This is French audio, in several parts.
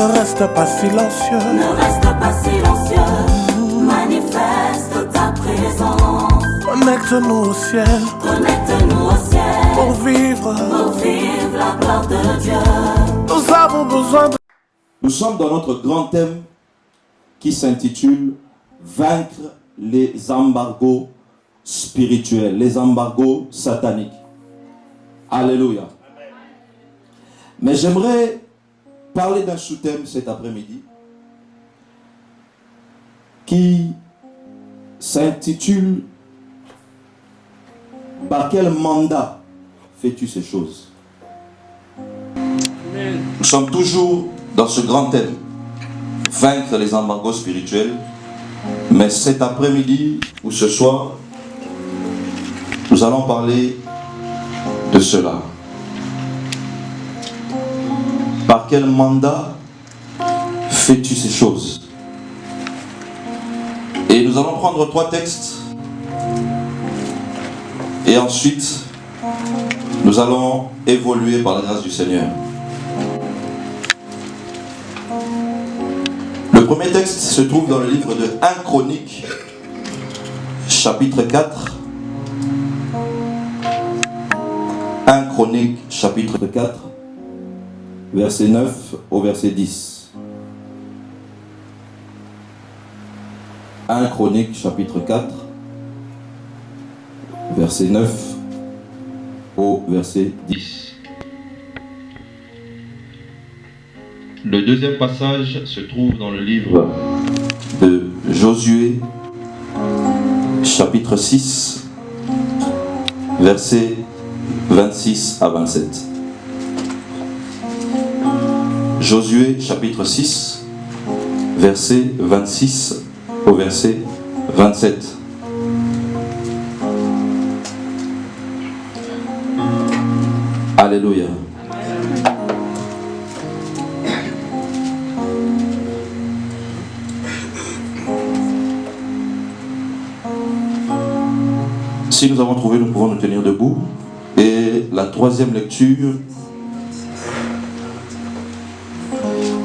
Ne reste pas silencieux. Ne reste pas silencieux. Manifeste ta présence. Connecte-nous au ciel. Connecte-nous au ciel. Pour vivre la gloire de Dieu. Nous avons besoin de... Nous sommes dans notre grand thème qui s'intitule « Vaincre les embargos spirituels, les embargos sataniques ». Alléluia. Mais j'aimerais parler d'un sous-thème cet après-midi qui s'intitule « Par quel mandat fais-tu ces choses ?» Nous sommes toujours dans ce grand thème, vaincre les embargos spirituels. Mais cet après-midi ou ce soir, nous allons parler de cela. Par quel mandat fais-tu ces choses? Et nous allons prendre 3 textes. Et ensuite, nous allons évoluer par la grâce du Seigneur. Le premier texte se trouve dans le livre de 1 Chroniques, chapitre 4. 1 Chroniques, chapitre 4, verset 9 au verset 10. 1 Chroniques, chapitre 4, verset 9 au verset 10. Le deuxième passage se trouve dans le livre de Josué, chapitre 6, versets 26 à 27. Josué, chapitre 6, verset 26 au verset 27. Alléluia. Si nous avons trouvé, nous pouvons nous tenir debout. Et la troisième lecture,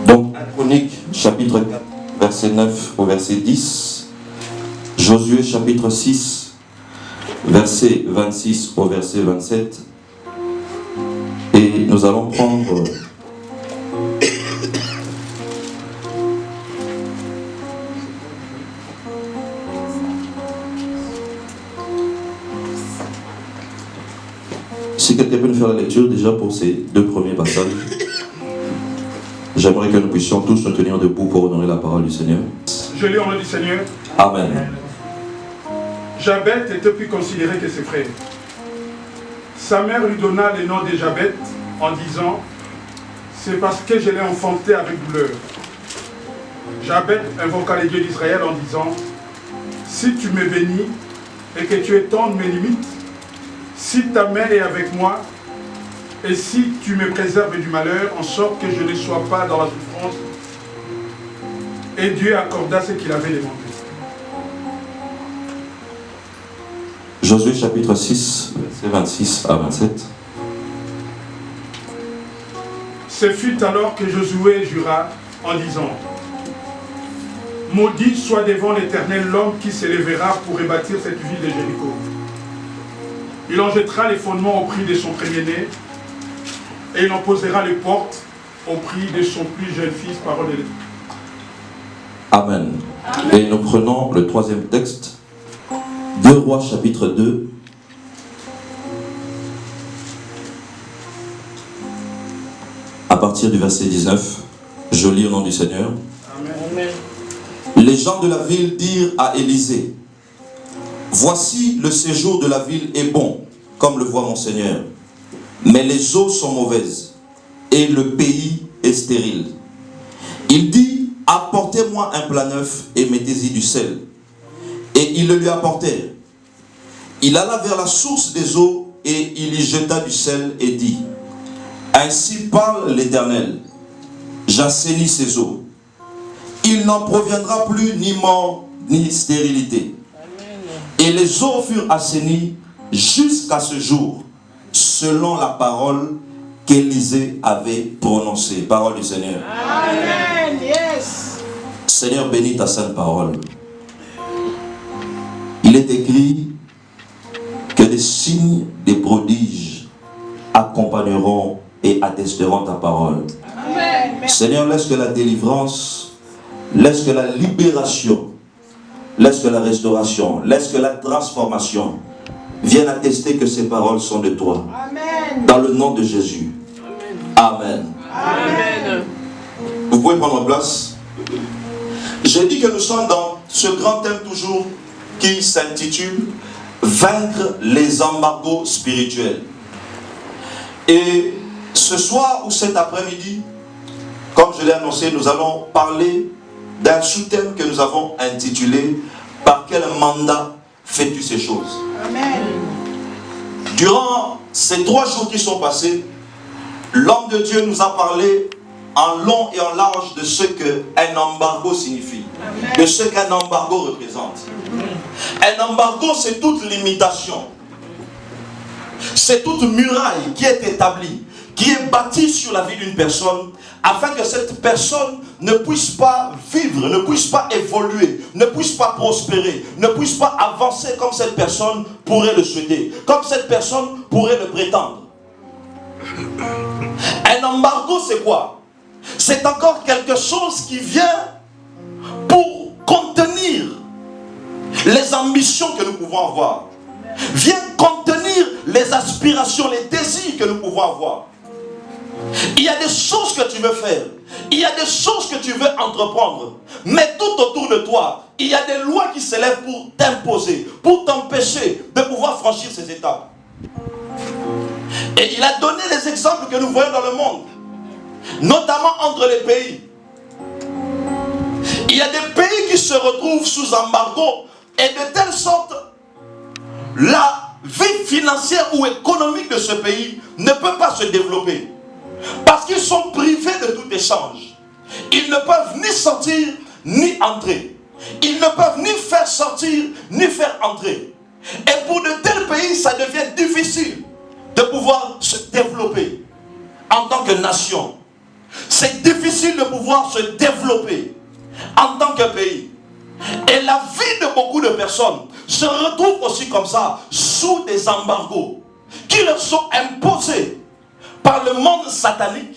donc 1 Chroniques, chapitre 4, verset 9 au verset 10. Josué, chapitre 6, verset 26 au verset 27. Et nous allons prendre si quelqu'un peut nous faire la lecture déjà pour ces 2 premiers passages, j'aimerais que nous puissions tous nous tenir debout pour honorer la parole du Seigneur. Je lis au nom du Seigneur. Amen. Jabet était plus considéré que ses frères. Sa mère lui donna le nom de Jabet en disant « C'est parce que je l'ai enfanté avec douleur. » Jabet invoqua les dieux d'Israël en disant « Si tu me bénis et que tu étendes mes limites, si ta main est avec moi, et si tu me préserves du malheur, en sorte que je ne sois pas dans la souffrance. » Et Dieu accorda ce qu'il avait demandé. Josué chapitre 6, versets 26 à 27. Ce fut alors que Josué jura en disant « Maudit soit devant l'Éternel l'homme qui s'élèvera pour rebâtir cette ville de Jéricho. Il en jettera les fondements au prix de son premier-né, et il en posera les portes au prix de son plus jeune fils. » Parole de l'Éternel. Amen. Et nous prenons le troisième texte, 2 Rois chapitre 2. À partir du verset 19, je lis au nom du Seigneur. Amen. Les gens de la ville dirent à Élisée, « Voici le séjour de la ville est bon, comme le voit mon Seigneur, mais les eaux sont mauvaises, et le pays est stérile. » Il dit, « Apportez-moi un plat neuf et mettez-y du sel. » Et ils le lui apportèrent. Il alla vers la source des eaux et il y jeta du sel et dit, « Ainsi parle l'Éternel, j'assainis ces eaux. Il n'en proviendra plus ni mort ni stérilité. » Et les eaux furent assainies jusqu'à ce jour, selon la parole qu'Élisée avait prononcées. Parole du Seigneur. Amen. Yes. Seigneur, bénis ta sainte parole. Il est écrit que des signes, des prodiges accompagneront et attesteront ta parole. Amen. Seigneur, laisse que la délivrance, laisse que la libération, laisse que la restauration, laisse que la transformation vienne attester que ces paroles sont de toi. Amen. Dans le nom de Jésus. Amen. Amen. Vous pouvez prendre place. J'ai dit que nous sommes dans ce grand thème toujours qui s'intitule « Vaincre les embargos spirituels ». Et ce soir ou cet après-midi, comme je l'ai annoncé, nous allons parler d'un sous-thème que nous avons intitulé « Par quel mandat fais-tu ces choses ?» Amen. Durant ces 3 jours qui sont passés, l'homme de Dieu nous a parlé en long et en large de ce qu'un embargo signifie, de ce qu'un embargo représente. Un embargo, c'est toute limitation, c'est toute muraille qui est établie, qui est bâtie sur la vie d'une personne, afin que cette personne ne puisse pas vivre, ne puisse pas évoluer, ne puisse pas prospérer, ne puisse pas avancer comme cette personne pourrait le souhaiter, comme cette personne pourrait le prétendre. Un embargo, c'est quoi? C'est encore quelque chose qui vient pour contenir les ambitions que nous pouvons avoir, vient contenir les aspirations, les désirs que nous pouvons avoir. Il y a des choses que tu veux faire, il y a des choses que tu veux entreprendre, mais tout autour de toi, il y a des lois qui s'élèvent pour t'imposer, pour t'empêcher de pouvoir franchir ces étapes. Et il a donné les exemples que nous voyons dans le monde, notamment entre les pays. Il y a des pays qui se retrouvent sous embargo, et de telle sorte, la vie financière ou économique de ce pays ne peut pas se développer. Parce qu'ils sont privés de tout échange. Ils ne peuvent ni sortir, ni entrer. Ils ne peuvent ni faire sortir, ni faire entrer. Et pour de tels pays, ça devient difficile de pouvoir se développer en tant que nation. C'est difficile de pouvoir se développer en tant que pays. Et la vie de beaucoup de personnes se retrouve aussi comme ça, sous des embargos qui leur sont imposés par le monde satanique,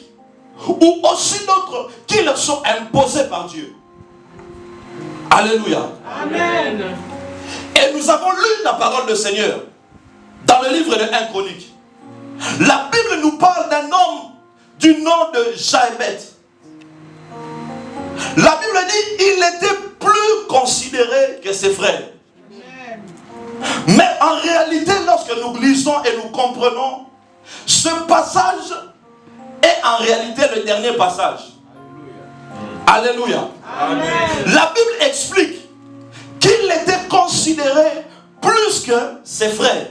ou aussi d'autres qui leur sont imposés par Dieu. Alléluia. Amen. Et nous avons lu la parole du Seigneur dans le livre de 1 Chronique. La Bible nous parle d'un homme du nom de Jaébet. La Bible dit il était plus considéré que ses frères. Mais en réalité, lorsque nous lisons et nous comprenons, ce passage est en réalité le dernier passage. Alléluia. Amen. La Bible explique qu'il était considéré plus que ses frères.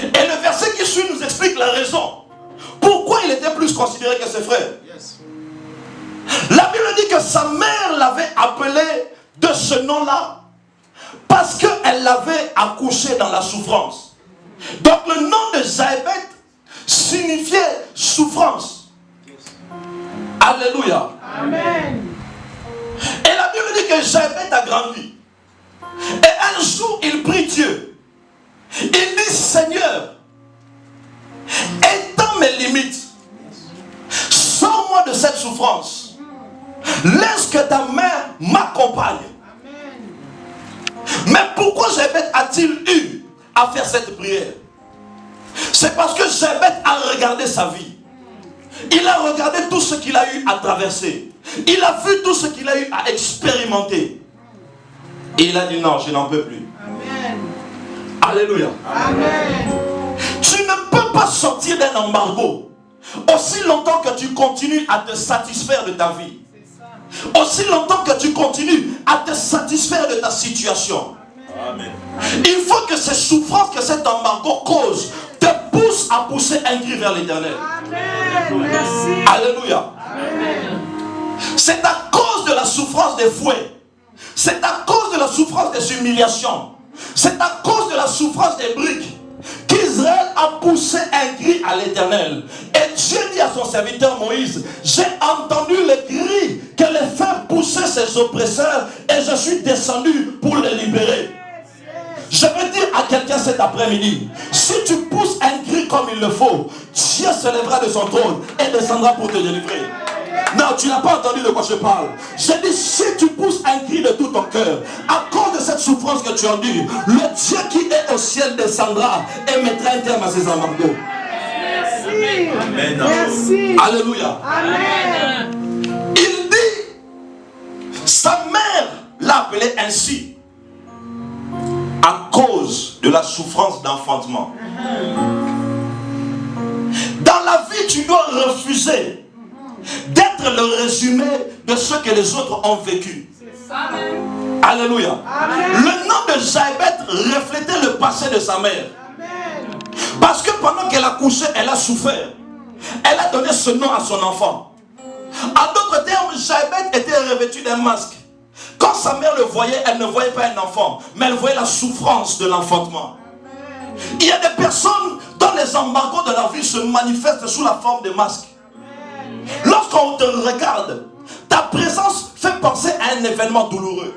Et le verset qui suit nous explique la raison. Pourquoi il était plus considéré que ses frères? La Bible dit que sa mère l'avait appelé de ce nom-là parce qu'elle l'avait accouché dans la souffrance. Donc le nom de Jaébet signifiait souffrance. Alléluia. Amen. Et la Bible dit que Jaébet a grandi. Et un jour il prie Dieu. Il dit Seigneur, étends mes limites. Sors-moi de cette souffrance. Laisse que ta main m'accompagne. Mais pourquoi Jaébet a-t-il eu à faire cette prière? C'est parce que Jaébet a regardé sa vie. Il a regardé tout ce qu'il a eu à traverser. Il a vu tout ce qu'il a eu à expérimenter. Et il a dit non, je n'en peux plus. Amen. Alléluia. Amen. Tu ne peux pas sortir d'un embargo aussi longtemps que tu continues à te satisfaire de ta vie. Aussi longtemps que tu continues à te satisfaire de ta situation. Amen. Il faut que ces souffrances que cet embargo cause te poussent à pousser un cri vers l'éternel. Amen. Merci. Alléluia. Amen. C'est à cause de la souffrance des fouets. C'est à cause de la souffrance des humiliations. C'est à cause de la souffrance des briques qu'Israël a poussé un cri à l'éternel. Et Dieu dit à son serviteur Moïse, j'ai entendu les cris que les fers poussaient ses oppresseurs et je suis descendu pour les libérer. Je veux dire à quelqu'un cet après-midi, si tu pousses un cri comme il le faut, Dieu se lèvera de son trône et descendra pour te délivrer. Non, tu n'as pas entendu de quoi je parle. Je dis, si tu pousses un cri de tout ton cœur, à cause de cette souffrance que tu endures, le Dieu qui est au ciel descendra et mettra un terme à ses embargos. Merci. Amen. Merci. Alléluia. Amen. Il dit, sa mère l'a appelé ainsi à cause de la souffrance d'enfantement. Dans la vie, tu dois refuser d'être le résumé de ce que les autres ont vécu. Amen. Alléluia. Amen. Le nom de Jaébet reflétait le passé de sa mère. Amen. Parce que pendant qu'elle a couché, elle a souffert. Elle a donné ce nom à son enfant. En d'autres termes, Jaébet était revêtu d'un masque. Quand sa mère le voyait, elle ne voyait pas un enfant, mais elle voyait la souffrance de l'enfantement. Il y a des personnes dont les embargos de la vie se manifestent sous la forme de masques. Lorsqu'on te regarde, ta présence fait penser à un événement douloureux.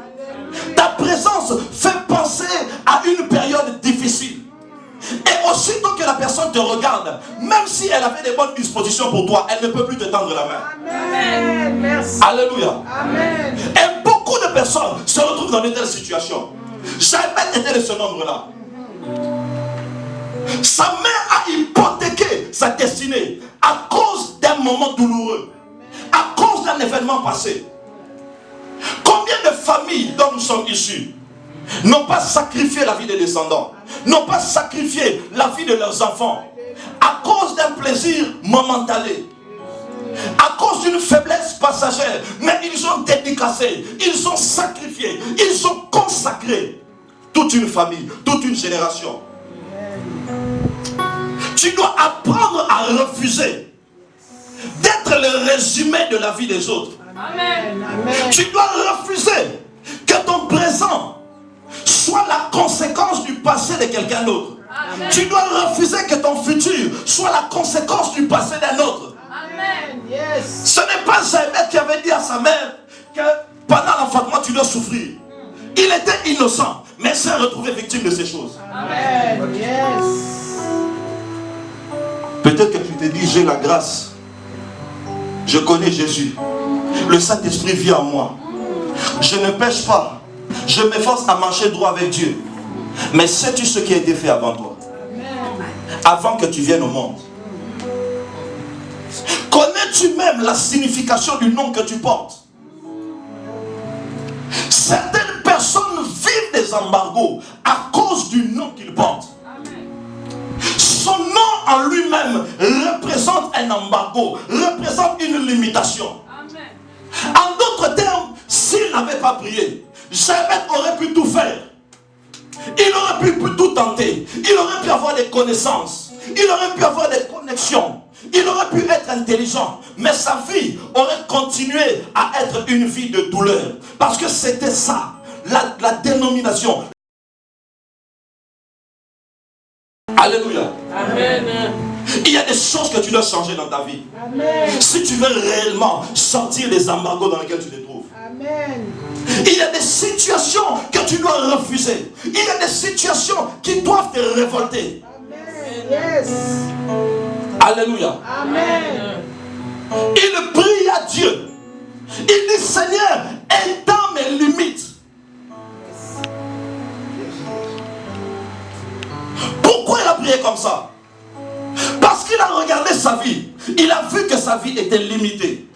Ta présence fait penser à une période difficile. Et aussitôt que la personne te regarde, même si elle avait des bonnes dispositions pour toi, elle ne peut plus te tendre la main. Amen. Merci. Alléluia. Amen. Et beaucoup de personnes se retrouvent dans de telles situations. Jaébet était de ce nombre-là. Sa mère a hypothéqué sa destinée à cause d'un moment douloureux, à cause d'un événement passé. Combien de familles dont nous sommes issus n'ont pas sacrifié la vie des descendants, n'ont pas sacrifié la vie de leurs enfants à cause d'un plaisir momentané, à cause d'une faiblesse passagère, mais ils ont dédicacé, ils ont sacrifié, ils ont consacré toute une famille, toute une génération. Tu dois apprendre à refuser d'être le résumé de la vie des autres. Amen. Amen. Tu dois refuser que ton présent soit la conséquence du passé de quelqu'un d'autre. Tu dois refuser que ton futur soit la conséquence du passé d'un autre. Amen. Yes. Ce n'est pas Jaébet qui avait dit à sa mère que pendant l'enfantement tu dois souffrir. Il était innocent, mais s'est retrouvé victime de ces choses. Amen. Yes. Peut-être que tu te dis, j'ai la grâce. Je connais Jésus. Le Saint-Esprit vit en moi. Je ne pêche pas. Je m'efforce à marcher droit avec Dieu. Mais sais-tu ce qui a été fait avant toi? Avant que tu viennes au monde. Connais-tu même la signification du nom que tu portes? Certaines personnes vivent des embargos à cause du nom qu'ils portent. Son nom en lui-même représente un embargo, représente une limitation. En d'autres termes, s'il n'avait pas prié, Jaébet aurait pu tout faire. Il aurait pu tout tenter. Il aurait pu avoir des connaissances. Il aurait pu avoir des connexions. Il aurait pu être intelligent. Mais sa vie aurait continué à être une vie de douleur. Parce que c'était ça, la dénomination. Alléluia. Amen. Il y a des choses que tu dois changer dans ta vie. Amen. Si tu veux réellement sortir des embargos dans lesquels tu te trouves. Amen. Il y a des situations que tu dois refuser. Il y a des situations qui doivent te révolter. Amen. Yes. Alléluia. Amen. Il prie à Dieu. Il dit, Seigneur, étends mes limites. Pourquoi il a prié comme ça? Parce qu'il a regardé sa vie. Il a vu que sa vie était limitée.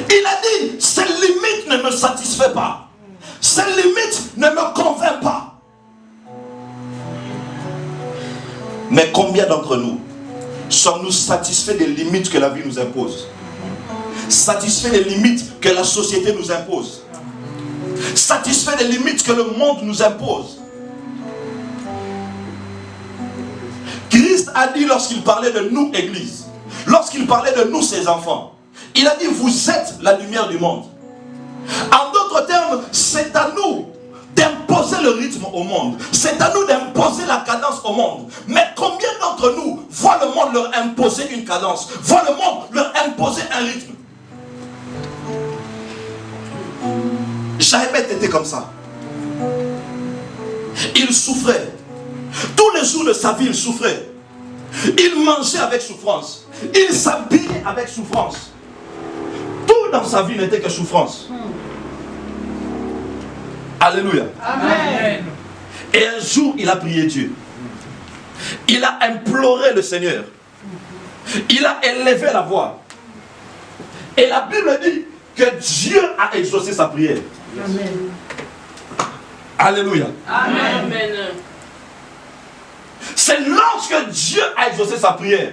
Il a dit, ces limites ne me satisfont pas. Ces limites ne me convainquent pas. Mais combien d'entre nous sommes-nous satisfaits des limites que la vie nous impose? Satisfaits des limites que la société nous impose? Satisfaits des limites que le monde nous impose? Christ a dit lorsqu'il parlait de nous, Église, lorsqu'il parlait de nous, ses enfants, il a dit, vous êtes la lumière du monde. En d'autres termes, c'est à nous d'imposer le rythme au monde. C'est à nous d'imposer la cadence au monde. Mais combien d'entre nous voient le monde leur imposer une cadence, voient le monde leur imposer un rythme? Jaébet était comme ça. Il souffrait. Tous les jours de sa vie, il souffrait. Il mangeait avec souffrance. Il s'habillait avec souffrance. Tout dans sa vie n'était que souffrance. Alléluia. Amen. Et un jour, il a prié Dieu. Il a imploré le Seigneur. Il a élevé la voix. Et la Bible dit que Dieu a exaucé sa prière. Amen. Alléluia. Amen. C'est lorsque Dieu a exaucé sa prière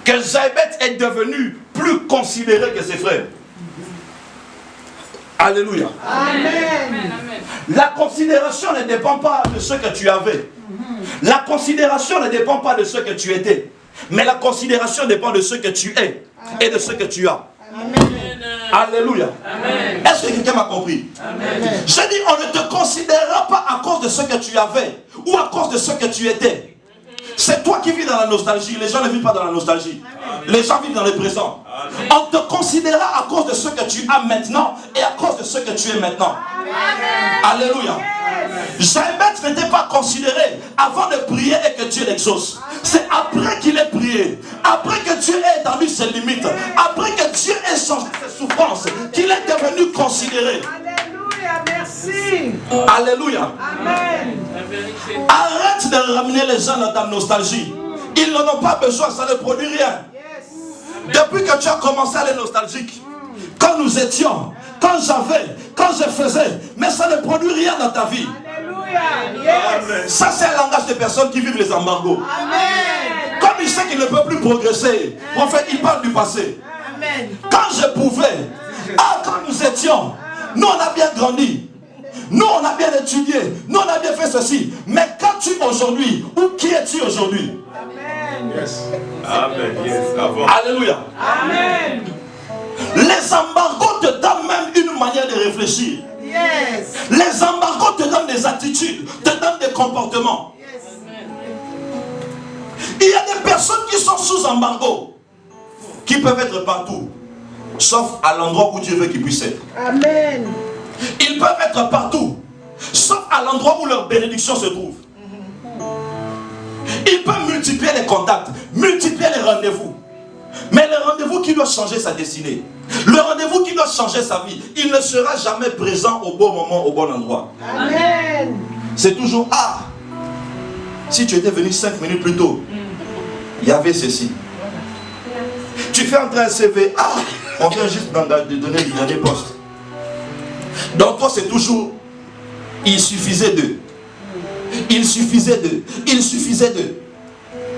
que Jaébet est devenu plus considéré que ses frères. Alléluia. Amen. La considération ne dépend pas de ce que tu avais. La considération ne dépend pas de ce que tu étais. Mais la considération dépend de ce que tu es et de ce que tu as. Amen. Alléluia. Amen. Est-ce que quelqu'un m'a compris? Amen. Je dis, on ne te considérera pas à cause de ce que tu avais ou à cause de ce que tu étais. C'est toi qui vis dans la nostalgie. Les gens ne vivent pas dans la nostalgie. Les gens vivent dans le présent. On te considérera à cause de ce que tu as maintenant et à cause de ce que tu es maintenant. Alléluia. Jaébet n'était pas considéré avant de prier et que Dieu l'exauce. C'est après qu'il ait prié, après que Dieu ait étendu ses limites, après que Dieu ait changé ses souffrances, qu'il est devenu considéré. Alléluia, merci. Alléluia. Amen. Arrête de ramener les gens dans ta nostalgie. Ils n'en ont pas besoin, ça ne produit rien. Yes. Depuis que tu as commencé à être nostalgique, quand nous étions, quand j'avais, quand je faisais, mais ça ne produit rien dans ta vie. Alléluia. Yes. Ça, c'est un langage de personnes qui vivent les embargos. Amen. Comme il sait qu'il ne peut plus progresser, en fait, il parle du passé. Amen. Quand je pouvais, quand nous étions, nous on a bien grandi, nous on a bien étudié, nous on a bien fait ceci. Mais quand tu aujourd'hui, où qui es-tu aujourd'hui? Amen. Yes. Amen. Yes. Avant. Alléluia. Amen. Les embargos te donnent même une manière de réfléchir. Yes. Les embargos te donnent des attitudes, te donnent des comportements. Yes. Il y a des personnes qui sont sous embargo, qui peuvent être partout, sauf à l'endroit où Dieu veut qu'ils puissent être. Amen. Ils peuvent être partout, sauf à l'endroit où leur bénédiction se trouve. Ils peuvent multiplier les contacts, multiplier les rendez-vous. Mais le rendez-vous qui doit changer sa destinée, le rendez-vous qui doit changer sa vie, il ne sera jamais présent au bon moment, au bon endroit. Amen. C'est toujours, si tu étais venu 5 minutes plus tôt, il y avait ceci. Tu fais entrer un CV, on vient juste de donner le dernier poste. Donc toi c'est toujours, il suffisait de. Il suffisait de. Il suffisait de.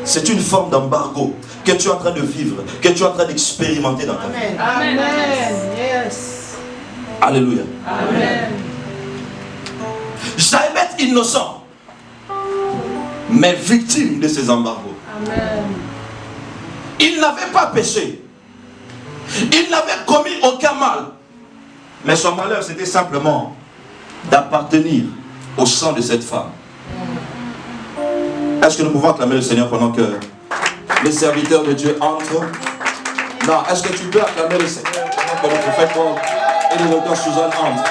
C'est une forme d'embargo que tu es en train de vivre, que tu es en train d'expérimenter dans ta vie. Amen. Amen. Yes. Alléluia. Amen. Jaébet innocent, mais victime de ces embargos. Amen. Il n'avait pas péché. Il n'avait commis aucun mal. Mais son malheur, c'était simplement d'appartenir au sang de cette femme. Est-ce que nous pouvons acclamer le Seigneur pendant que les serviteurs de Dieu entrent? Non, est-ce que tu peux acclamer le Seigneur pendant que le prophète Paul et le docteur Suzanne entrent?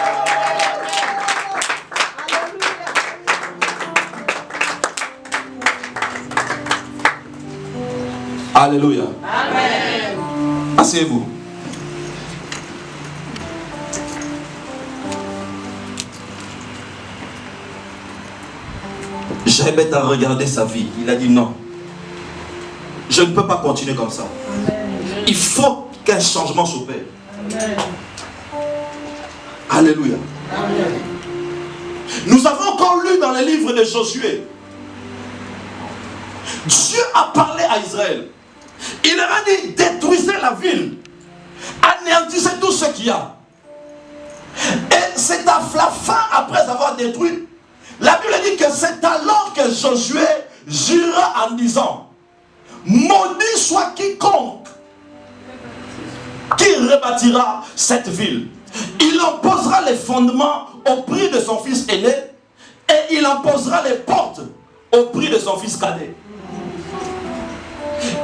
Alléluia. Amen. Asseyez-vous. Jaébet a regardé sa vie. Il a dit non. Je ne peux pas continuer comme ça. Amen. Il faut qu'un changement s'opère. Amen. Alléluia. Amen. Nous avons encore lu dans le livre de Josué. Dieu a parlé à Israël. Il leur a dit, détruisez la ville. Anéantissez tout ce qu'il y a. Et c'est à la fin, après avoir détruit, la Bible dit que c'est alors que Josué jura en disant, maudit soit quiconque qui rebâtira cette ville. Il en posera les fondements au prix de son fils aîné et il en posera les portes au prix de son fils cadet.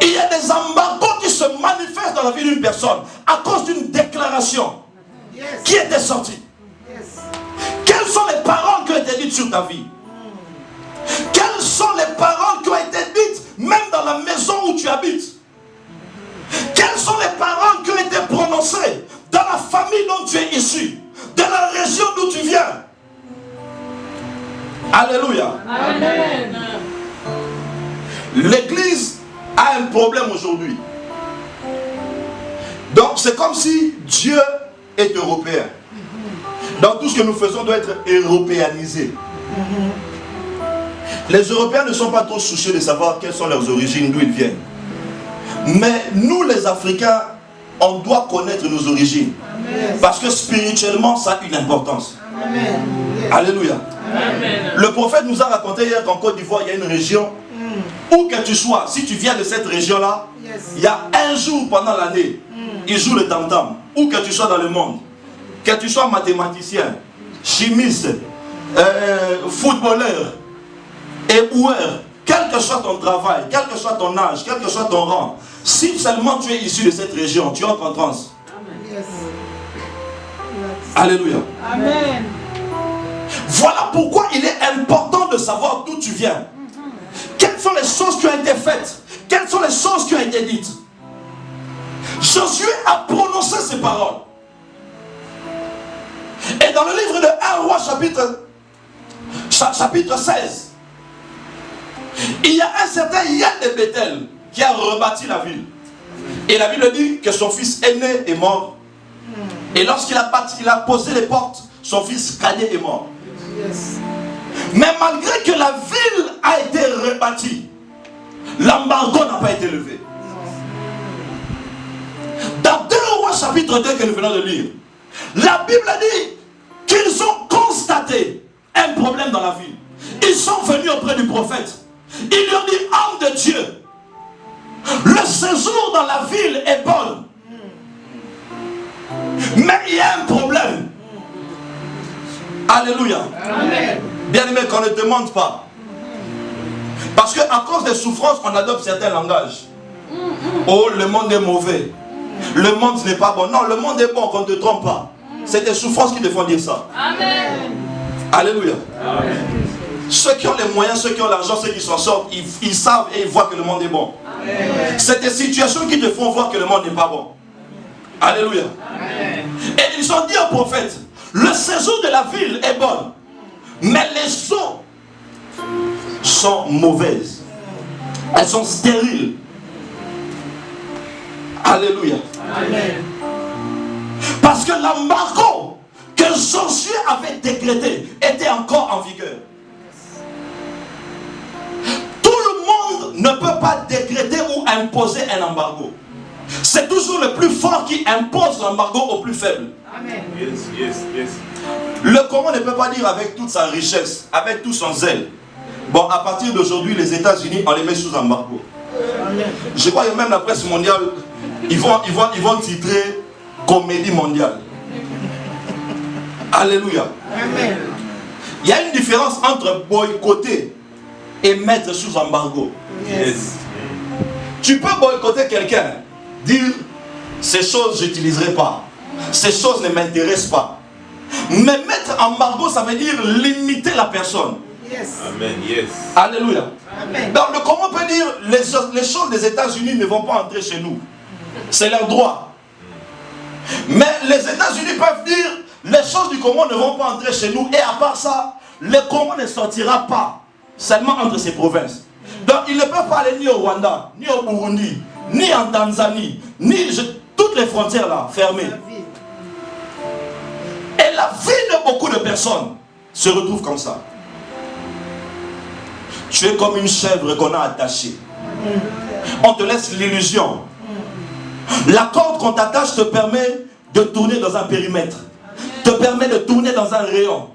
Il y a des embargos qui se manifestent dans la vie d'une personne à cause d'une déclaration qui était sortie. Quelles sont les paroles qui ont été dites sur ta vie? Quelles sont les paroles qui ont été dites même dans la maison où tu habites? Quelles sont les paroles qui ont été prononcées dans la famille dont tu es issu, de la région d'où tu viens? Alléluia. Amen. L'église a un problème aujourd'hui. Donc c'est comme si Dieu est européen. Donc tout ce que nous faisons doit être européanisé. Les Européens ne sont pas trop soucieux de savoir quelles sont leurs origines, d'où ils viennent. Mais nous les Africains, on doit connaître nos origines. Parce que spirituellement, ça a une importance. Amen. Alléluia. Amen. Le prophète nous a raconté hier qu'en Côte d'Ivoire, il y a une région où que tu sois, si tu viens de cette région-là, il y a un jour pendant l'année, ils jouent le tam-tam. Où que tu sois dans le monde, que tu sois mathématicien, chimiste, footballeur, éboueur, quel que soit ton travail, quel que soit ton âge, quel que soit ton rang, si seulement tu es issu de cette région, tu entres en transe. Alléluia. Amen. Voilà pourquoi il est important de savoir d'où tu viens. Quelles sont les choses qui ont été faites? Quelles sont les choses qui ont été dites? Josué a prononcé ces paroles. Et dans le livre de 1 Roi chapitre 16, il y a un certain Yann de Bethel qui a rebâti la ville. Et la Bible dit que son fils aîné est mort. Et lorsqu'il a posé les portes, son fils cadet est mort. Mais malgré que la ville a été rebâtie, l'embargo n'a pas été levé. Dans 2 Rois chapitre 2 que nous venons de lire, la Bible dit qu'ils ont constaté un problème dans la ville. Ils sont venus auprès du prophète. Ils lui ont dit: homme de Dieu, le séjour dans la ville est bon, mais il y a un problème. Alléluia. Amen. Bien aimé, qu'on ne demande pas. Parce qu'à cause des souffrances, on adopte certains langages. Oh, le monde est mauvais. Le monde n'est pas bon. Non, le monde est bon, qu'on ne te trompe pas. C'est des souffrances qui te font dire ça. Amen. Alléluia. Amen. Ceux qui ont les moyens, ceux qui ont l'argent, ceux qui s'en sortent, ils savent et ils voient que le monde est bon. C'est des situations qui te font voir que le monde n'est pas bon. Alléluia. Amen. Et ils ont dit au prophète: le séjour de la ville est bon, mais les eaux sont mauvaises. Elles sont stériles. Alléluia. Amen. Parce que l'embargo que Josué avait décrété était encore en vigueur. Tout le monde ne peut pas décréter ou imposer un embargo. C'est toujours le plus fort qui impose l'embargo au plus faible. Amen. Yes, yes, yes. Le Congo ne peut pas dire avec toute sa richesse, avec tout son zèle: bon, à partir d'aujourd'hui, les États-Unis, on les met sous embargo. Je crois que même la presse mondiale, ils vont titrer comédie mondiale. Alléluia. Amen. Il y a une différence entre boycotter et mettre sous embargo. Yes. Tu peux boycotter quelqu'un, dire: ces choses, je n'utiliserai pas. Ces choses ne m'intéressent pas. Mais mettre embargo, ça veut dire limiter la personne. Amen, yes. Alléluia. Amen. Donc le Congo peut dire: les choses des États-Unis ne vont pas entrer chez nous. C'est leur droit. Mais les États-Unis peuvent dire: les choses du Congo ne vont pas entrer chez nous. Et à part ça, le Congo ne sortira pas seulement entre ces provinces. Donc il ne peut pas aller ni au Rwanda, ni au Burundi, ni en Tanzanie, toutes les frontières là, fermées. Et la vie de beaucoup de personnes se retrouve comme ça. Tu es comme une chèvre qu'on a attachée. On te laisse l'illusion. La corde qu'on t'attache te permet de tourner dans un périmètre, te permet de tourner dans un rayon.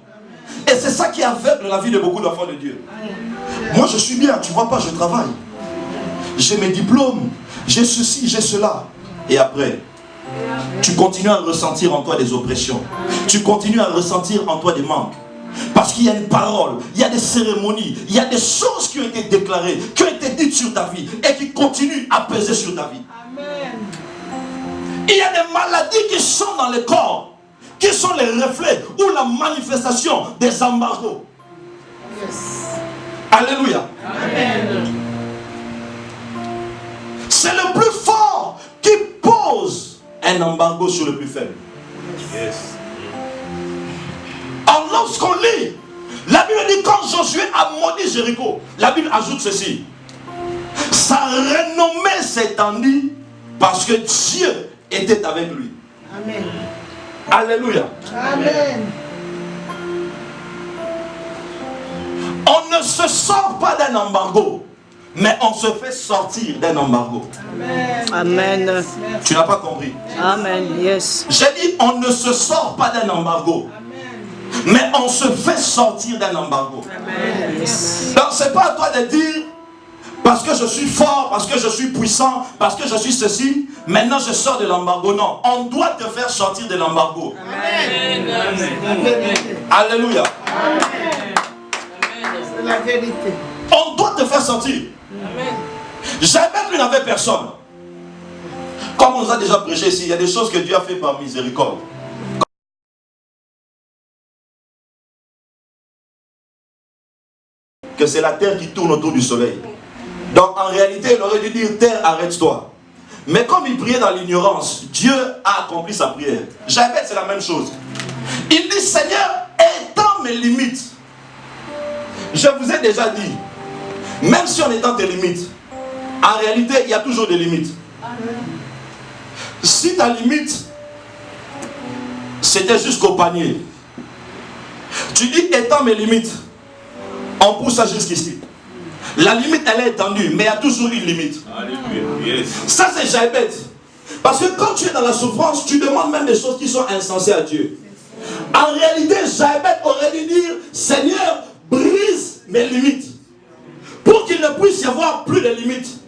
Et c'est ça qui aveugle la vie de beaucoup d'enfants de Dieu. Moi je suis bien, tu vois pas, je travaille. J'ai mes diplômes, j'ai ceci, j'ai cela. Et après, tu continues à ressentir en toi des oppressions. Tu continues à ressentir en toi des manques. Parce qu'il y a une parole, il y a des cérémonies, il y a des choses qui ont été déclarées, qui ont été dites sur ta vie et qui continuent à peser sur ta vie. Amen. Il y a des maladies qui sont dans le corps, qui sont les reflets ou la manifestation des embargos. Yes. Alléluia. Amen. C'est le plus fort qui pose un embargo sur le plus faible. Yes. Alors lorsqu'on lit, la Bible dit quand Josué a maudit Jéricho, la Bible ajoute ceci. Sa renommée s'étendit parce que Dieu était avec lui. Amen. Alléluia. Amen. On ne se sort pas d'un embargo, mais on se fait sortir d'un embargo. Amen. Amen. Yes. Merci. Tu n'as pas compris. Amen. Yes. J'ai dit on ne se sort pas d'un embargo, mais on se fait sortir d'un embargo. Amen. Yes. Donc c'est pas à toi de dire parce que je suis fort, parce que je suis puissant, parce que je suis ceci, maintenant je sors de l'embargo. Non, on doit te faire sortir de l'embargo. Amen. La vérité. Alléluia. C'est la vérité. On doit te faire sortir. Jamais lui n'avait personne. Comme on nous a déjà prêché ici, il y a des choses que Dieu a fait par miséricorde. Que c'est la terre qui tourne autour du soleil. Donc en réalité, il aurait dû dire terre, arrête-toi. Mais comme il priait dans l'ignorance, Dieu a accompli sa prière. Jabez, c'est la même chose. Il dit Seigneur, étends mes limites. Je vous ai déjà dit, même si on étend tes limites, en réalité, il y a toujours des limites. Si ta limite, c'était jusqu'au panier, tu dis étends mes limites, on pousse ça jusqu'ici. La limite, elle est étendue, mais il y a toujours une limite. Alléluia. Yes. Ça, c'est Jabez. Parce que quand tu es dans la souffrance, tu demandes même des choses qui sont insensées à Dieu. En réalité, Jabez aurait dû dire Seigneur, brise mes limites. Pour qu'il ne puisse y avoir plus de limites.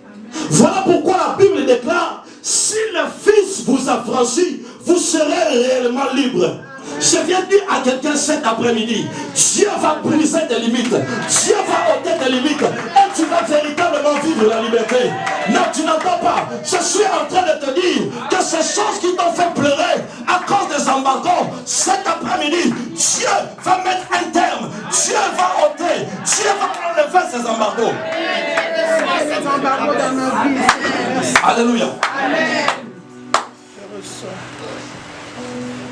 Voilà pourquoi la Bible déclare si le Fils vous a franchi, vous serez réellement libre. Je viens de dire à quelqu'un cet après-midi, Dieu va briser tes limites, Dieu va ôter tes limites, et tu vas véritablement vivre la liberté. Non, tu n'entends pas. Je suis en train de te dire que ces choses qui t'ont fait pleurer à cause des embargos, cet après-midi, Dieu va mettre un terme, Dieu va ôter, Dieu va enlever ces embargos. Ces embargos dans nos vies. Alléluia. Amen.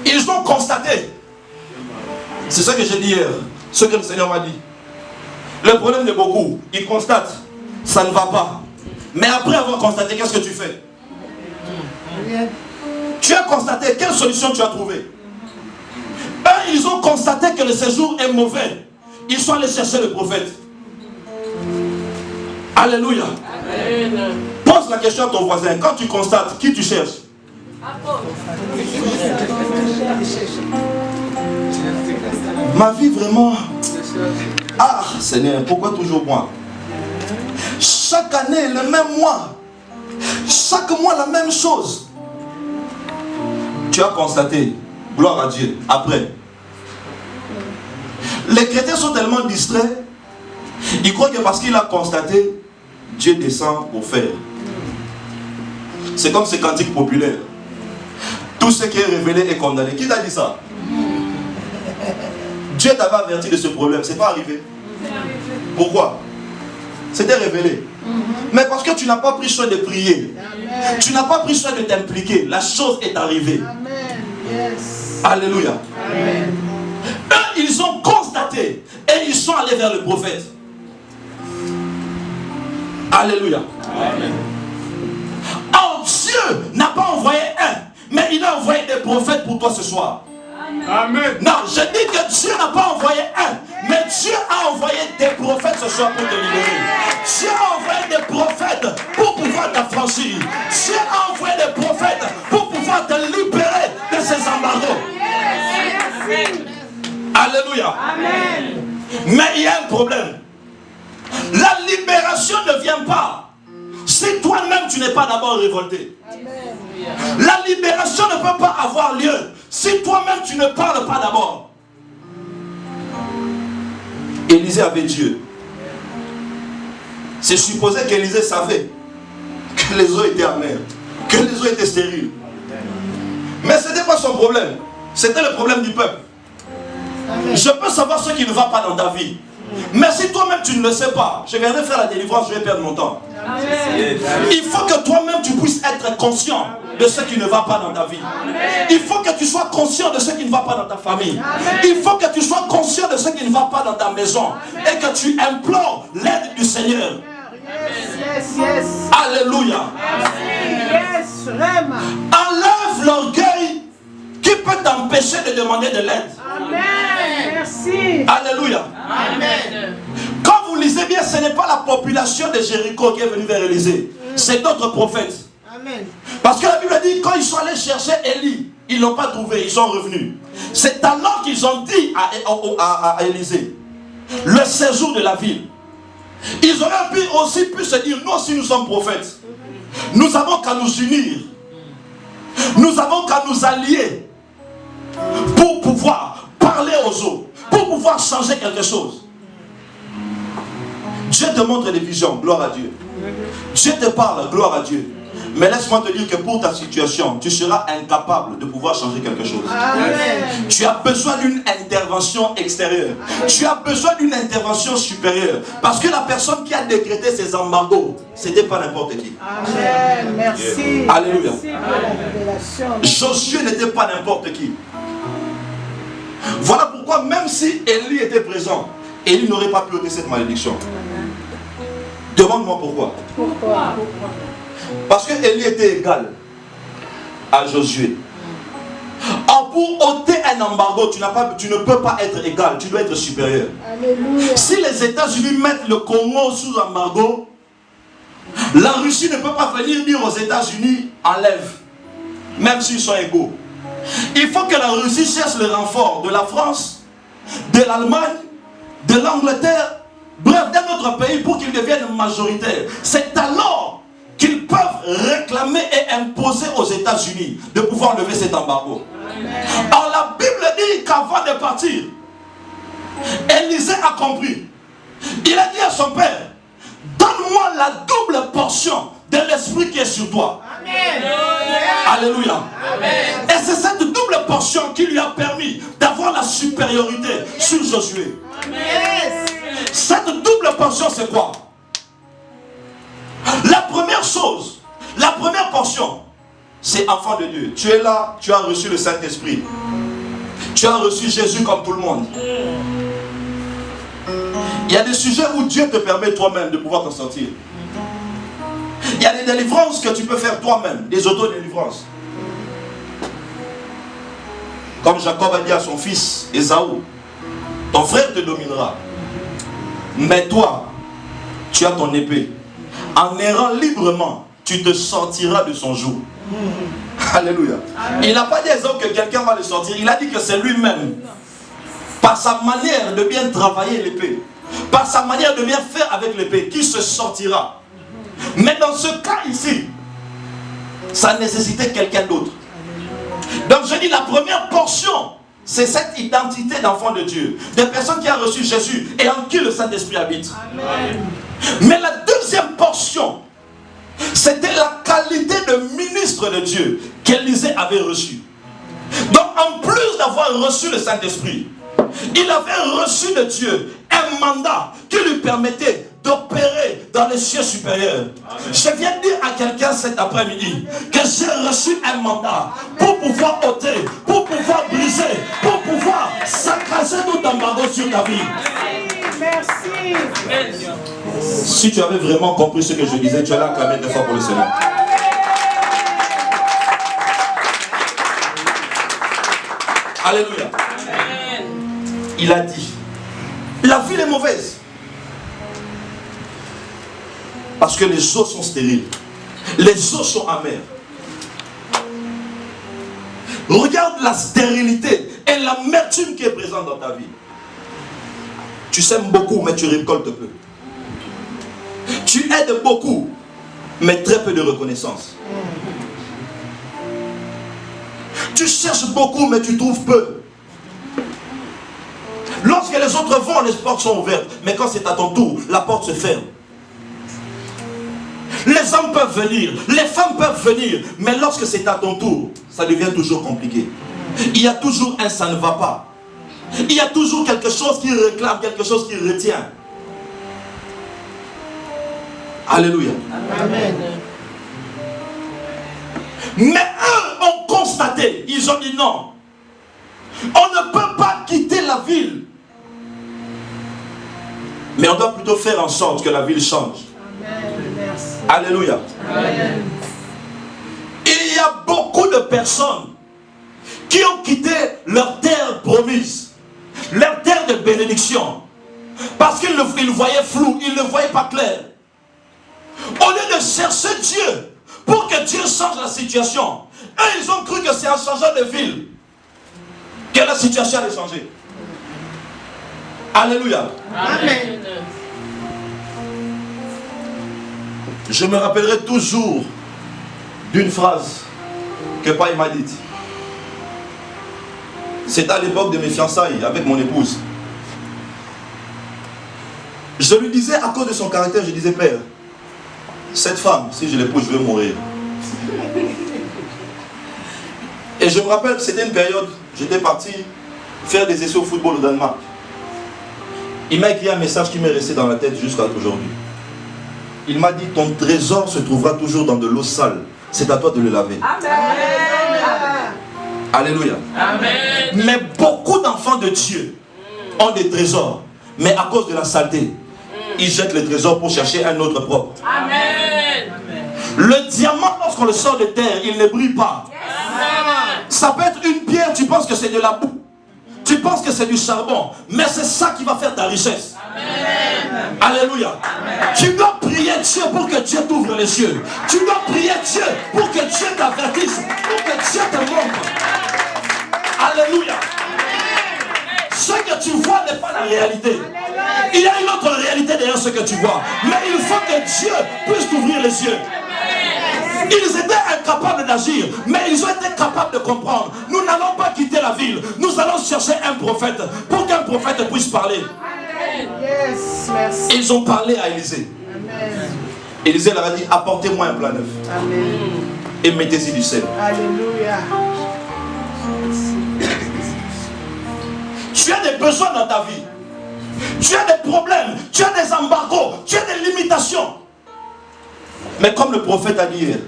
Ils ont constaté. C'est ce que j'ai dit hier. Ce que le Seigneur m'a dit. Le problème de beaucoup, ils constatent. Ça ne va pas. Mais après avoir constaté, qu'est-ce que tu fais? Rien. Tu as constaté. Quelle solution tu as trouvé? Eux, ils ont constaté que le séjour est mauvais. Ils sont allés chercher le prophète. Alléluia. Amen. Pose la question à ton voisin. Quand tu constates, qui tu cherches? Ma vie vraiment. Ah Seigneur, pourquoi toujours moi? Chaque année le même mois. Chaque mois la même chose. Tu as constaté. Gloire à Dieu. Après. Les chrétiens sont tellement distraits. Ils croient que parce qu'il a constaté, Dieu descend pour faire. C'est comme ces cantiques populaires. Tout ce qui est révélé est condamné. Qui t'a dit ça? Dieu t'avait averti de ce problème. C'est pas arrivé. Pourquoi? C'était révélé. Mais parce que tu n'as pas pris soin de prier. Amen. Tu n'as pas pris soin de t'impliquer. La chose est arrivée. Amen. Yes. Alléluia. Amen. Eux, ils ont constaté. Et ils sont allés vers le prophète. Alléluia. Amen. Oh, Dieu n'a pas envoyé un, mais il a envoyé des prophètes pour toi ce soir. Amen. Non, je dis que Dieu n'a pas envoyé un, mais Dieu a envoyé des prophètes ce soir pour te libérer. Dieu a envoyé des prophètes pour pouvoir t'affranchir. Dieu a envoyé des prophètes pour pouvoir te libérer de ces embargos. Alléluia. Amen. Mais il y a un problème. La libération ne vient pas si toi-même tu n'es pas d'abord révolté. Amen. La libération ne peut pas avoir lieu si toi-même tu ne parles pas d'abord. Élisée avait Dieu. C'est supposé qu'Élisée savait que les eaux étaient amères, que les eaux étaient stériles. Mais ce n'était pas son problème. C'était le problème du peuple. Amen. Je peux savoir ce qui ne va pas dans ta vie. Mais si toi-même tu ne le sais pas, je viendrai faire la délivrance, je vais perdre mon temps. Amen. Il faut que toi-même tu puisses être conscient de ce qui ne va pas dans ta vie. Amen. Il faut que tu sois conscient de ce qui ne va pas dans ta famille. Amen. Il faut que tu sois conscient de ce qui ne va pas dans ta maison. Amen. Et que tu implores l'aide du Seigneur. Yes, yes. Alléluia. Yes, vraiment. Enlève l'orgueil qui peut t'empêcher de demander de l'aide. Amen. Merci. Alléluia. Amen. Quand vous lisez bien, ce n'est pas la population de Jéricho qui est venue vers Élisée. C'est d'autres prophètes. Amen. Parce que la Bible dit, quand ils sont allés chercher Élie, ils ne l'ont pas trouvé, ils sont revenus. C'est alors qu'ils ont dit à Élisée, le séjour de la ville. Ils auraient aussi pu se dire, nous aussi nous sommes prophètes. Nous avons qu'à nous unir. Nous avons qu'à nous allier pour pouvoir parler aux eaux, pour pouvoir changer quelque chose. Dieu te montre des visions, gloire à Dieu. Dieu te parle, gloire à Dieu. Mais laisse-moi te dire que pour ta situation, tu seras incapable de pouvoir changer quelque chose. Amen. Tu as besoin d'une intervention extérieure. Amen. Tu as besoin d'une intervention supérieure. Parce que la personne qui a décrété ces embargos, ce n'était pas n'importe qui. Amen. Merci. Alléluia. Merci. Josué n'était pas n'importe qui. Voilà pourquoi même si Élie était présent, Élie n'aurait pas pu ôter cette malédiction. Demande-moi pourquoi. Pourquoi? Parce que Élie était égal à Josué. Or, pour ôter un embargo, tu ne peux pas être égal, tu dois être supérieur. Alléluia. Si les États-Unis mettent le Congo sous embargo, la Russie ne peut pas venir dire aux États-Unis enlève, même s'ils sont égaux. Il faut que la Russie cherche le renfort de la France, de l'Allemagne, de l'Angleterre, bref, d'un autre pays pour qu'ils deviennent majoritaires. C'est alors qu'ils peuvent réclamer et imposer aux États-Unis de pouvoir lever cet embargo. Alors la Bible dit qu'avant de partir, Élisée a compris. Il a dit à son père, donne-moi la double portion de l'esprit qui est sur toi. Amen. Alléluia. Amen. Et c'est cette double portion qui lui a permis d'avoir la supériorité sur Josué. Amen. Cette double portion, c'est quoi? La première chose, la première portion, c'est enfant de Dieu. Tu es là, tu as reçu le Saint-Esprit. Tu as reçu Jésus comme tout le monde. Il y a des sujets où Dieu te permet toi-même de pouvoir t'en sortir. Il y a des délivrances que tu peux faire toi-même, des auto-délivrances. Comme Jacob a dit à son fils Ésaü, ton frère te dominera. Mais toi, tu as ton épée. En errant librement, tu te sortiras de son joug. Alléluia. Il n'a pas dit à Ésaü que quelqu'un va le sortir. Il a dit que c'est lui-même. Par sa manière de bien travailler l'épée, par sa manière de bien faire avec l'épée, qui se sortira. Mais dans ce cas ici, ça nécessitait quelqu'un d'autre. Donc je dis la première portion, c'est cette identité d'enfant de Dieu, de personnes qui ont reçu Jésus et en qui le Saint-Esprit habite. Amen. Mais la deuxième portion, c'était la qualité de ministre de Dieu qu'Élisée avait reçue. Donc en plus d'avoir reçu le Saint-Esprit, il avait reçu de Dieu un mandat qui lui permettait d'opérer dans les cieux supérieurs. Amen. Je viens de dire à quelqu'un cet après-midi que j'ai reçu un mandat pour pouvoir ôter, pour pouvoir briser, pour pouvoir saccager tout embargo sur ta vie. Merci. Merci. Si tu avais vraiment compris ce que je disais, tu allais acclamer 2 fois pour le Seigneur. Alléluia. Amen. Il a dit, la ville est mauvaise. Parce que les eaux sont stériles. Les eaux sont amères. Regarde la stérilité et l'amertume qui est présente dans ta vie. Tu sèmes beaucoup, mais tu récoltes peu. Tu aides beaucoup, mais très peu de reconnaissance. Tu cherches beaucoup, mais tu trouves peu. Lorsque les autres vont, les portes sont ouvertes. Mais quand c'est à ton tour, la porte se ferme. Les hommes peuvent venir, les femmes peuvent venir, mais lorsque c'est à ton tour, ça devient toujours compliqué. Il y a toujours un ça ne va pas. Il y a toujours quelque chose qui réclame, quelque chose qui retient. Alléluia. Amen. Mais eux ont constaté, ils ont dit non. On ne peut pas quitter la ville. Mais on doit plutôt faire en sorte que la ville change. Amen. Merci. Alléluia. Amen. Il y a beaucoup de personnes qui ont quitté leur terre promise, leur terre de bénédiction, parce qu'ils le voyaient flou, ils ne le voyaient pas clair. Au lieu de chercher Dieu pour que Dieu change la situation, eux ils ont cru que c'est en changeant de ville que la situation allait changer. Alléluia. Amen. Je me rappellerai toujours d'une phrase que Paï m'a dite. C'était à l'époque de mes fiançailles avec mon épouse. Je lui disais, à cause de son caractère, je disais, Père, cette femme, si je l'épouse, je vais mourir. Et je me rappelle, c'était une période, j'étais parti faire des essais au football au Danemark. Il m'a écrit un message qui m'est resté dans la tête jusqu'à aujourd'hui. Il m'a dit, ton trésor se trouvera toujours dans de l'eau sale. C'est à toi de le laver. Alléluia. Amen. Mais beaucoup d'enfants de Dieu ont des trésors. Mais à cause de la saleté, ils jettent les trésors pour chercher un autre propre. Amen. Le diamant, lorsqu'on le sort de terre, il ne brille pas. Ça peut être une pierre, tu penses que c'est de la boue. Tu penses que c'est du charbon. Mais c'est ça qui va faire ta richesse. Amen. Alléluia. Tu dois prier Dieu pour que Dieu t'ouvre les yeux. Tu dois prier Dieu pour que Dieu t'avertisse. Pour que Dieu te montre. Alléluia. Ce que tu vois n'est pas la réalité. Il y a une autre réalité derrière ce que tu vois. Mais il faut que Dieu puisse t'ouvrir les yeux. Ils étaient incapables d'agir, mais ils ont été capables de comprendre. Nous n'allons pas quitter la ville. Nous allons chercher un prophète pour qu'un prophète puisse parler. Yes, merci. Ils ont parlé à Élisée. Amen. Élisée leur a dit, apportez-moi un plat neuf Amen. et mettez-y du sel. Alléluia. Tu as des besoins dans ta vie. Tu as des problèmes. Tu as des embargos. Tu as des limitations. Mais comme le prophète a dit hier,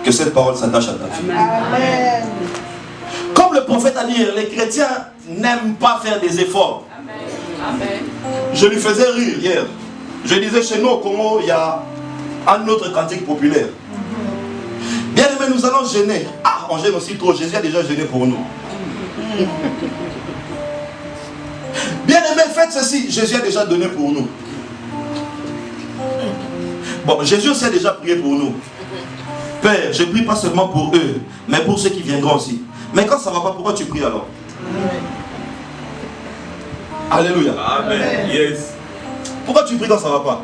que cette parole s'attache à ta vie. Amen. Comme le prophète a dit hier, les chrétiens n'aiment pas faire des efforts. Amen. Je lui faisais rire hier. Je disais, chez nous au Congo, il y a un autre cantique populaire. Bien aimé, nous allons gêner. Ah, on gêne aussi trop. Jésus a déjà gêné pour nous. Bien aimé, faites ceci. Jésus a déjà donné pour nous. Bon, Jésus aussi a déjà prié pour nous. Père, je prie pas seulement pour eux, mais pour ceux qui viendront aussi. Mais quand ça ne va pas, pourquoi tu pries alors? Alléluia. Amen. Yes. Pourquoi tu pries quand ça ne va pas?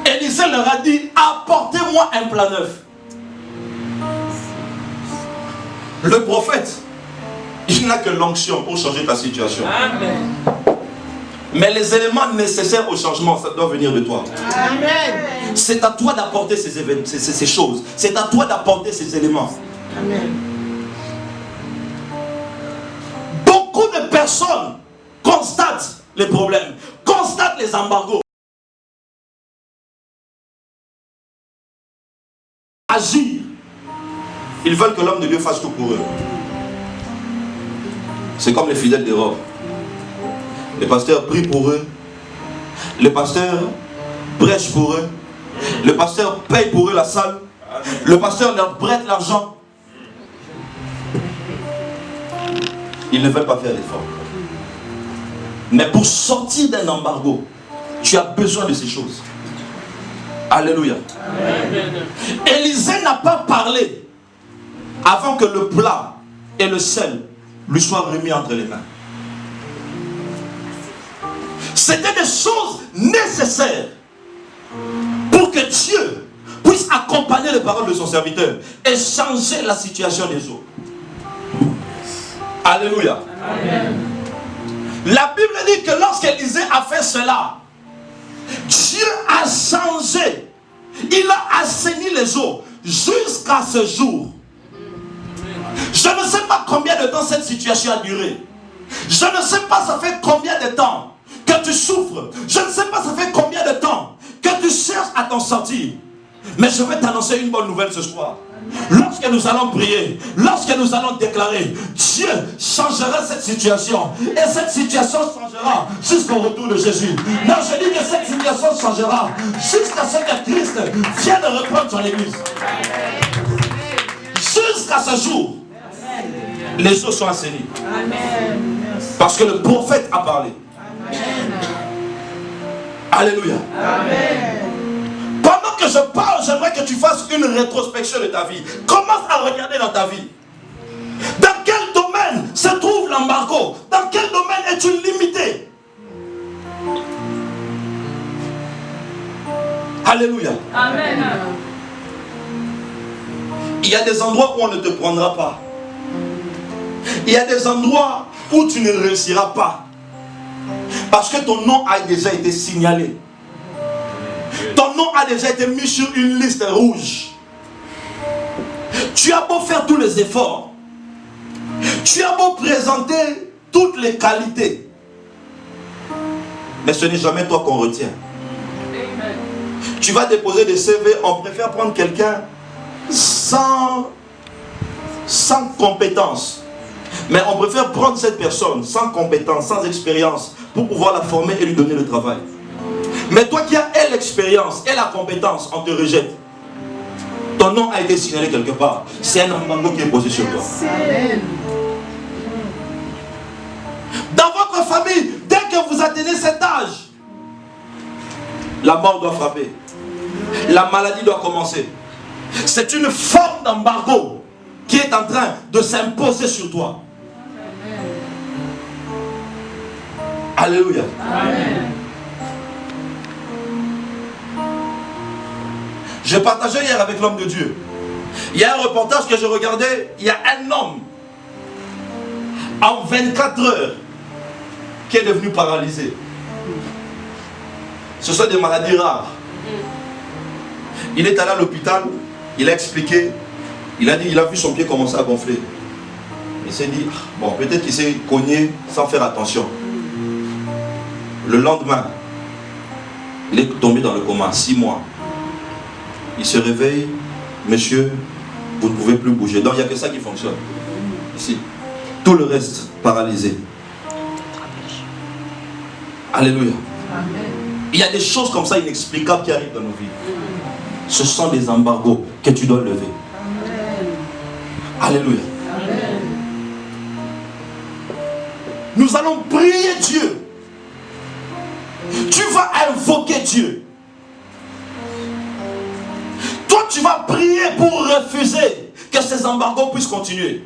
Élisée leur a dit, apportez-moi un plat neuf. Le prophète, il n'a que l'onction pour changer ta situation. Amen. Mais les éléments nécessaires au changement, ça doit venir de toi. Amen. C'est à toi d'apporter ces choses. C'est à toi d'apporter ces éléments. Amen. Beaucoup de personnes constatent les problèmes, constatent les embargos. Agir. Ils veulent que l'homme de Dieu fasse tout pour eux. C'est comme les fidèles d'Europe. Les pasteurs prient pour eux. Le pasteur prêche pour eux. Le pasteur paye pour eux la salle. Le pasteur leur prête l'argent. Ils ne veulent pas faire l'effort. Mais pour sortir d'un embargo, tu as besoin de ces choses. Alléluia. Élisée n'a pas parlé avant que le plat et le sel lui soient remis entre les mains. C'était des choses nécessaires pour que que Dieu puisse accompagner les paroles de son serviteur et changer la situation des eaux. Alléluia. Amen. La Bible dit que lorsqu'Élisée a fait cela, Dieu a changé. Il a assaini les eaux jusqu'à ce jour. Je ne sais pas combien de temps cette situation a duré. Je ne sais pas ça fait combien de temps que tu souffres. Je ne sais pas ça fait combien de temps que tu cherches à t'en sortir. Mais je vais t'annoncer une bonne nouvelle ce soir. Lorsque nous allons prier, lorsque nous allons déclarer, Dieu changera cette situation. Et cette situation changera jusqu'au retour de Jésus. Non, je dis que cette situation changera jusqu'à ce que Christ vienne reprendre son église. Jusqu'à ce jour, les eaux sont assainies. Parce que le prophète a parlé. Alléluia. Amen. Pendant que je parle, j'aimerais que tu fasses une rétrospection de ta vie. Commence à regarder dans ta vie. Dans quel domaine se trouve l'embargo? Dans quel domaine es-tu limité? Alléluia. Amen. Il y a des endroits où on ne te prendra pas. Il y a des endroits où tu ne réussiras pas. Parce que ton nom a déjà été signalé. Ton nom a déjà été mis sur une liste rouge. Tu as beau faire tous les efforts. Tu as beau présenter toutes les qualités. Mais ce n'est jamais toi qu'on retient. Tu vas déposer des CV, on préfère prendre quelqu'un sans compétence. Mais on préfère prendre cette personne sans compétence, sans expérience, pour pouvoir la former et lui donner le travail. Mais toi qui as l'expérience et la compétence, on te rejette. Ton nom a été signalé quelque part. C'est un embargo qui est posé sur toi. Dans votre famille, dès que vous atteignez cet âge, la mort doit frapper. La maladie doit commencer. C'est une forme d'embargo qui est en train de s'imposer sur toi. Alléluia. Amen. Je partageais hier avec l'homme de Dieu. Il y a un reportage que je regardais. Il y a un homme en 24 heures qui est devenu paralysé. Ce sont des maladies rares. Il est allé à l'hôpital. Il a expliqué. Il a dit, il a vu son pied commencer à gonfler. Il s'est dit, bon, peut-être qu'il s'est cogné sans faire attention. Le lendemain, il est tombé dans le coma, 6 mois. Il se réveille, monsieur, vous ne pouvez plus bouger. Donc il n'y a que ça qui fonctionne. Ici. Tout le reste, paralysé. Alléluia. Amen. Il y a des choses comme ça inexplicables qui arrivent dans nos vies. Ce sont des embargos que tu dois lever. Amen. Alléluia. Amen. Nous allons prier Dieu. Tu vas invoquer Dieu. Toi, tu vas prier pour refuser que ces embargos puissent continuer.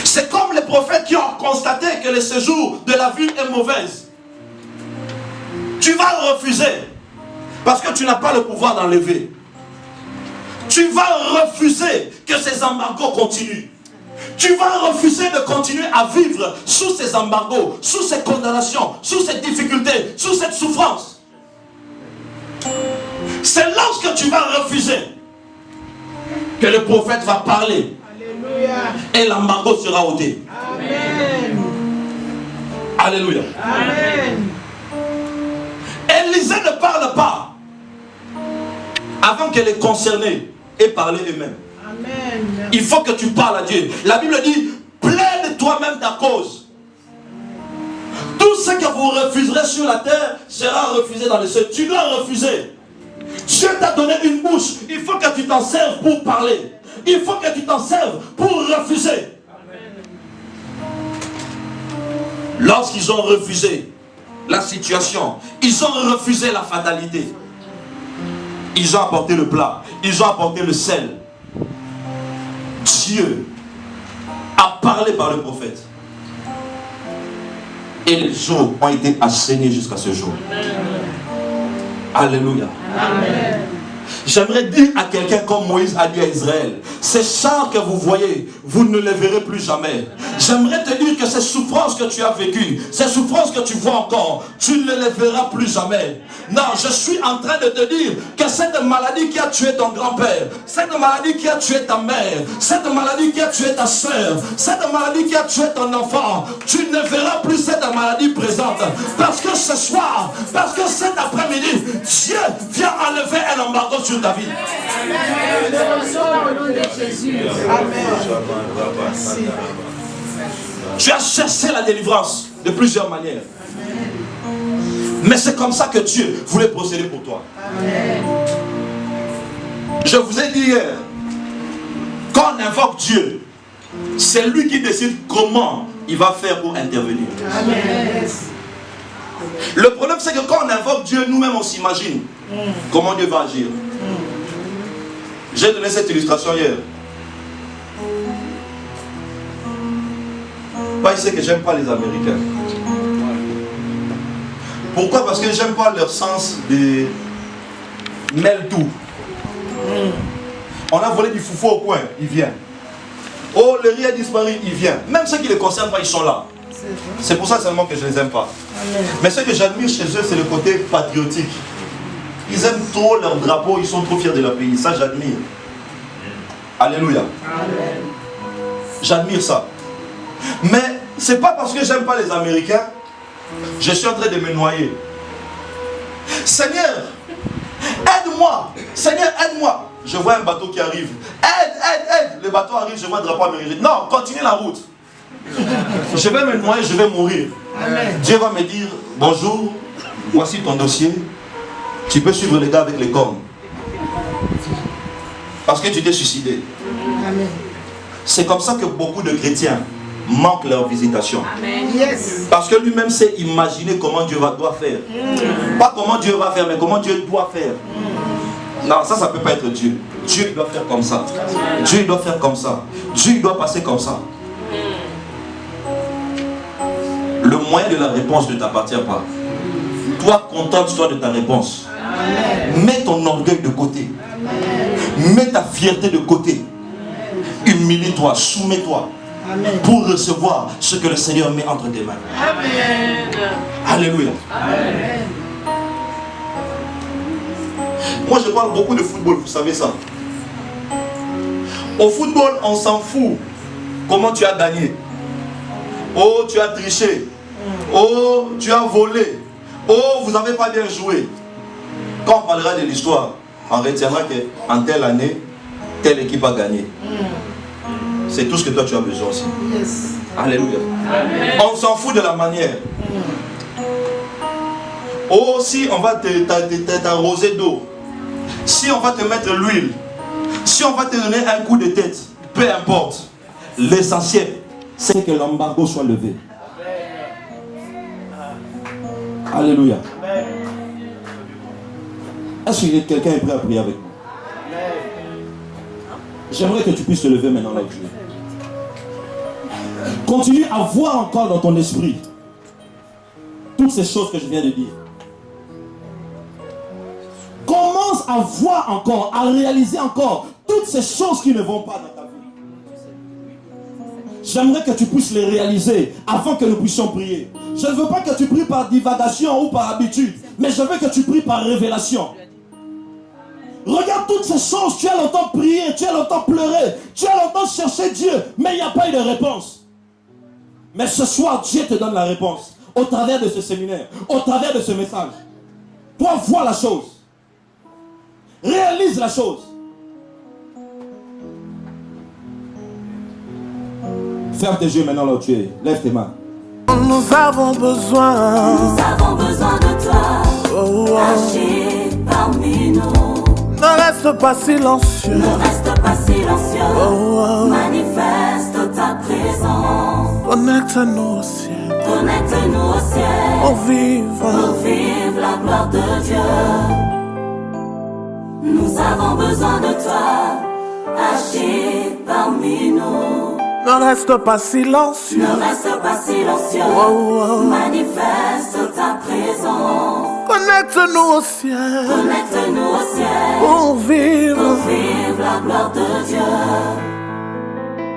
C'est comme les prophètes qui ont constaté que le séjour de la ville est mauvaise. Tu vas refuser parce que tu n'as pas le pouvoir d'enlever. Tu vas refuser que ces embargos continuent. Tu vas refuser de continuer à vivre sous ces embargos, sous ces condamnations, sous ces difficultés, sous cette souffrance. C'est lorsque tu vas refuser que le prophète va parler. Alléluia. Et l'embargo sera ôté. Amen. Alléluia. Amen. Élisée ne parle pas avant que les concernés aient parlé eux-mêmes. Amen. Il faut que tu parles à Dieu. La Bible dit, plaide toi-même ta cause. Tout ce que vous refuserez sur la terre sera refusé dans le ciel. Tu dois refuser. Dieu t'a donné une bouche. Il faut que tu t'en serves pour parler. Il faut que tu t'en serves pour refuser. Lorsqu'ils ont refusé la situation, ils ont refusé la fatalité. Ils ont apporté le plat. Ils ont apporté le sel. Dieu a parlé par le prophète. Et les eaux ont été assainies jusqu'à ce jour. Alléluia. Amen. J'aimerais dire à quelqu'un comme Moïse a dit à Israël, ces chars que vous voyez, vous ne les verrez plus jamais. J'aimerais te dire que ces souffrances que tu as vécues, ces souffrances que tu vois encore, tu ne les verras plus jamais. Non, je suis en train de te dire que cette maladie qui a tué ton grand-père, cette maladie qui a tué ta mère, cette maladie qui a tué ta soeur, cette maladie qui a tué ton enfant, tu ne verras plus cette maladie présente. Parce que ce soir, parce que cet après-midi, Dieu vient enlever un embargo sur ta vie. Tu as cherché la délivrance de plusieurs manières. Mais c'est comme ça que Dieu voulait procéder pour toi. Je vous ai dit hier, quand on invoque Dieu, c'est lui qui décide comment il va faire pour intervenir. Amen. Le problème, c'est que quand on invoque Dieu, nous-mêmes on s'imagine comment Dieu va agir. J'ai donné cette illustration hier. Pas ici que j'aime pas les Américains. Pourquoi? Parce que j'aime pas leur sens de mêle tout. On a volé du foufou au coin, il vient. Oh, le riz a disparu, il vient. Même ceux qui ne les concernent pas, ils sont là. C'est pour ça seulement que je ne les aime pas. Mais ce que j'admire chez eux, c'est le côté patriotique. Ils aiment trop leur drapeau, ils sont trop fiers de leur pays. Ça, j'admire. Alléluia. J'admire ça. Mais c'est pas parce que j'aime pas les Américains, je suis en train de me noyer. Seigneur, aide-moi. Seigneur, aide-moi. Je vois un bateau qui arrive. Aide, aide, aide. Le bateau arrive, je vois un drapeau américain. Non, continue la route. Je vais me noyer, je vais mourir. Amen. Dieu va me dire, bonjour, voici ton dossier. Tu peux suivre les gars avec les cornes. Parce que tu t'es suicidé. Amen. C'est comme ça que beaucoup de chrétiens manquent leur visitation. Yes. Parce que lui-même sait imaginer comment Dieu doit faire. Pas comment Dieu va faire, mais comment Dieu doit faire. Non, ça ne peut pas être Dieu. Dieu il doit faire comme ça. Dieu il doit faire comme ça. Dieu il doit passer comme ça. Le moyen de la réponse ne t'appartient pas. Toi, contente-toi de ta réponse. Mets ton orgueil de côté. Mets ta fierté de côté. Humilie-toi, soumets-toi. Pour recevoir ce que le Seigneur met entre tes mains. Amen. Alléluia. Amen. Moi, je parle beaucoup de football, vous savez ça. Au football, on s'en fout. Comment tu as gagné? Oh, tu as triché. Oh, tu as volé. Oh, vous n'avez pas bien joué. Quand on parlera de l'histoire, on retiendra qu'en telle année, telle équipe a gagné. C'est tout ce que toi tu as besoin aussi. Yes. Alléluia. On s'en fout de la manière. Oh, si on va t'arroser d'eau, si on va te mettre l'huile, si on va te donner un coup de tête, peu importe. L'essentiel, c'est que l'embargo soit levé. Alléluia. Est-ce que quelqu'un est prêt à prier avec moi? J'aimerais que tu puisses te lever maintenant là où tu es. Continue à voir encore dans ton esprit toutes ces choses que je viens de dire. Commence à voir encore, à réaliser encore toutes ces choses qui ne vont pas dans ta vie. J'aimerais que tu puisses les réaliser avant que nous puissions prier. Je ne veux pas que tu pries par divagation ou par habitude, mais je veux que tu pries par révélation. Regarde toutes ces choses, tu as longtemps prié, tu as longtemps pleuré, tu as longtemps cherché Dieu, mais il n'y a pas eu de réponse. Mais ce soir, Dieu te donne la réponse au travers de ce séminaire, au travers de ce message. Toi, vois la chose. Réalise la chose. Ferme tes yeux maintenant là où tu es. Lève tes mains. Nous avons besoin. Nous avons besoin de toi. Oh, oh. Agis parmi nous. Ne reste pas silencieux. Ne reste pas silencieux. Oh, oh. Manifeste ta présence. Connecte-nous au ciel. Connecte-nous au ciel. Pour vivre. Pour vivre la gloire de Dieu. Nous avons besoin de toi. Agis parmi nous. Ne Ne reste pas silencieux. Ne reste pas silencieux. Oh, oh. Manifeste ta présence. Connecte-nous au ciel Connecte-nous au ciel. pour vivre. Pour vivre la gloire de Dieu.